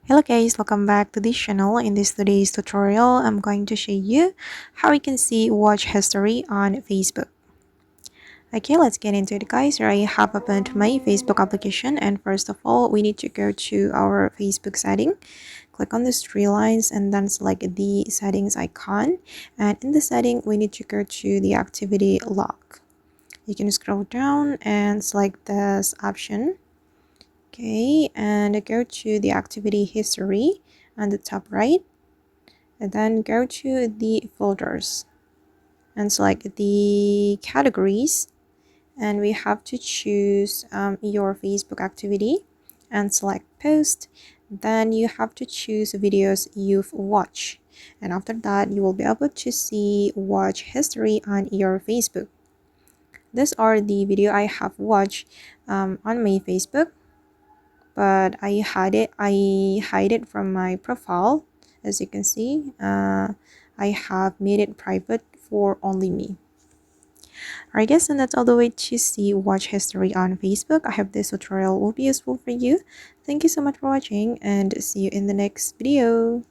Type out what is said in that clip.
Hello guys, welcome back to this channel. In this today's tutorial, I'm going to show you how we can see watch history on Facebook. Okay, let's get into it guys. Here I have opened my Facebook application, and first of all, we need to go to our Facebook setting. Click on the three lines and then select the settings icon. And in the setting, we need to go to the activity log. You can scroll down and select this option. Okay, and go to the activity history on the top right, and then go to the folders and select the categories, and we have to choose your Facebook activity and select post. Then you have to choose videos you've watched, and after that you will be able to see watch history on your Facebook. These are the video I have watched on my Facebook, but I hide it from my profile. As you can see, I have made it private for only me. Alright guys, and that's all the way to see watch history on Facebook. I hope this tutorial will be useful for you. Thank you so much for watching, and see you in the next video.